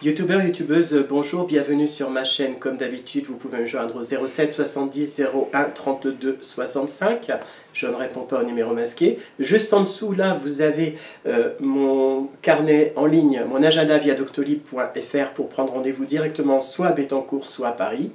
Youtubeurs, youtubeuses, bonjour, bienvenue sur ma chaîne. Comme d'habitude, vous pouvez me joindre au 07 70 01 32 65. Je ne réponds pas au numéro masqué. Juste en dessous, là, vous avez mon carnet en ligne, mon agenda via doctolib.fr pour prendre rendez-vous directement soit à Bettencourt, soit à Paris.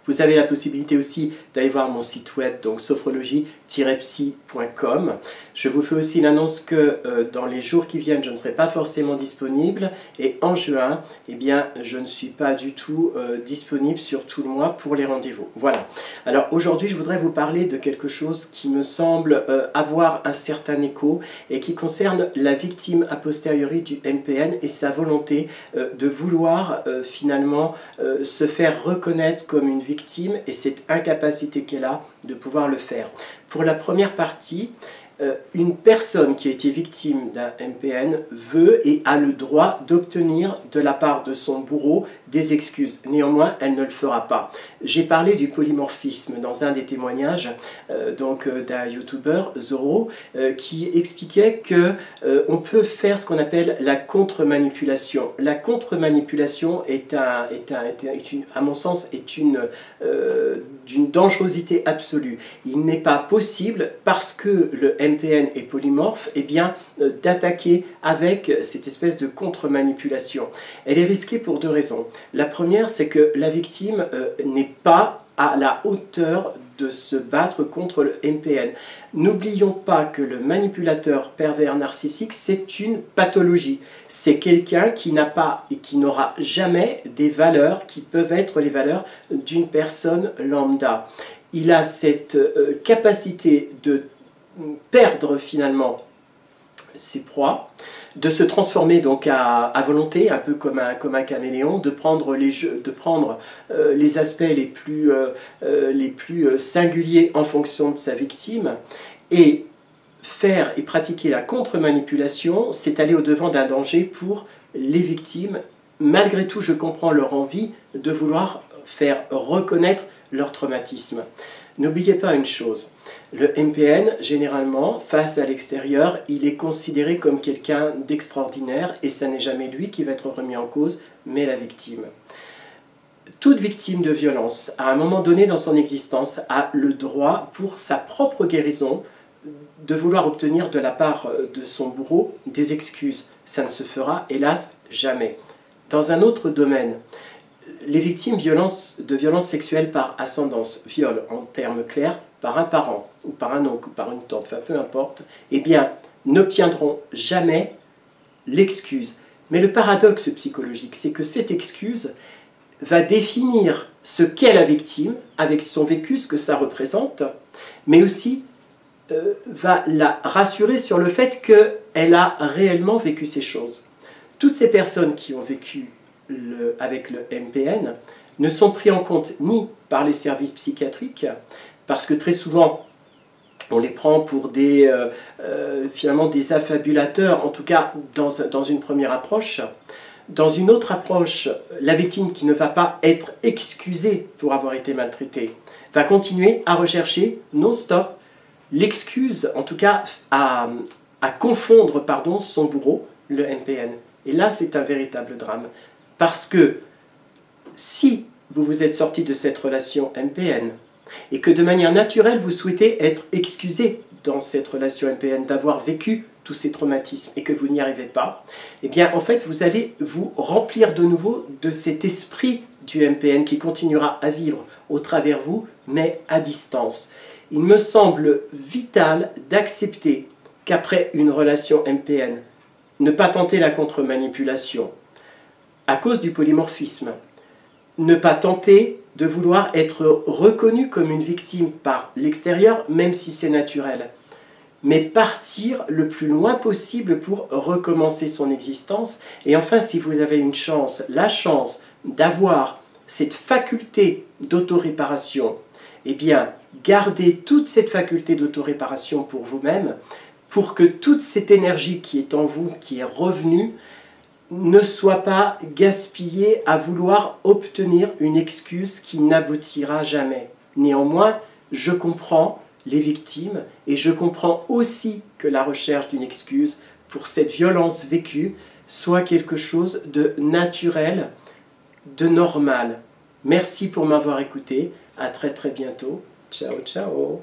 Vous avez la possibilité aussi d'aller voir mon site web, donc sophrologie-psy.com. Je vous fais aussi l'annonce que dans les jours qui viennent, je ne serai pas forcément disponible. Et en juin, eh bien, je ne suis pas du tout disponible sur tout le mois pour les rendez-vous. Voilà. Alors aujourd'hui, je voudrais vous parler de quelque chose qui me semble avoir un certain écho et qui concerne la victime a posteriori du MPN et sa volonté de vouloir finalement se faire reconnaître comme une victime et cette incapacité qu'elle a de pouvoir le faire. Pour la première partie, une personne qui a été victime d'un MPN veut et a le droit d'obtenir de la part de son bourreau des excuses. Néanmoins, elle ne le fera pas. J'ai parlé du polymorphisme dans un des témoignages d'un youtubeur, Zoro, qui expliquait que on peut faire ce qu'on appelle la contre-manipulation. La contre-manipulation à mon sens, est d'une dangerosité absolue. Il n'est pas possible, parce que le MPN est polymorphe, eh bien, d'attaquer avec cette espèce de contre-manipulation. Elle est risquée pour deux raisons. La première, c'est que la victime n'est pas à la hauteur de se battre contre le MPN. N'oublions pas que le manipulateur pervers narcissique, c'est une pathologie. C'est quelqu'un qui n'a pas et qui n'aura jamais des valeurs qui peuvent être les valeurs d'une personne lambda. Il a cette capacité de perdre finalement ses proies, de se transformer donc à volonté, un peu comme un caméléon, de prendre les aspects les plus singuliers en fonction de sa victime, et faire et pratiquer la contre-manipulation, c'est aller au-devant d'un danger pour les victimes. Malgré tout, je comprends leur envie de vouloir faire reconnaître leur traumatisme. N'oubliez pas une chose, le MPN, généralement, face à l'extérieur, il est considéré comme quelqu'un d'extraordinaire et ça n'est jamais lui qui va être remis en cause, mais la victime. Toute victime de violence, à un moment donné dans son existence, a le droit, pour sa propre guérison, de vouloir obtenir de la part de son bourreau des excuses. Ça ne se fera, hélas, jamais. Dans un autre domaine, les victimes de violences sexuelles par ascendance, viol en termes clairs, par un parent, ou par un oncle, ou par une tante, enfin peu importe, eh bien, n'obtiendront jamais l'excuse. Mais le paradoxe psychologique, c'est que cette excuse va définir ce qu'est la victime, avec son vécu, ce que ça représente, mais aussi va la rassurer sur le fait qu'elle a réellement vécu ces choses. Toutes ces personnes qui ont vécu avec le MPN ne sont pris en compte ni par les services psychiatriques, parce que très souvent on les prend pour finalement des affabulateurs, en tout cas dans une première approche. Dans une autre approche, la victime qui ne va pas être excusée pour avoir été maltraitée va continuer à rechercher non-stop l'excuse, en tout cas à confondre son bourreau, le MPN. Et là, c'est un véritable drame. Parce que si vous vous êtes sorti de cette relation MPN et que de manière naturelle vous souhaitez être excusé dans cette relation MPN d'avoir vécu tous ces traumatismes et que vous n'y arrivez pas, eh bien en fait vous allez vous remplir de nouveau de cet esprit du MPN qui continuera à vivre au travers vous, mais à distance. Il me semble vital d'accepter qu'après une relation MPN, ne pas tenter la contre-manipulation, à cause du polymorphisme, ne pas tenter de vouloir être reconnu comme une victime par l'extérieur, même si c'est naturel, mais partir le plus loin possible pour recommencer son existence. Et enfin, si vous avez la chance d'avoir cette faculté d'autoréparation, eh bien, gardez toute cette faculté d'autoréparation pour vous-même, pour que toute cette énergie qui est en vous, qui est revenue, ne soit pas gaspillé à vouloir obtenir une excuse qui n'aboutira jamais. Néanmoins, je comprends les victimes et je comprends aussi que la recherche d'une excuse pour cette violence vécue soit quelque chose de naturel, de normal. Merci pour m'avoir écouté. À très très bientôt. Ciao, ciao.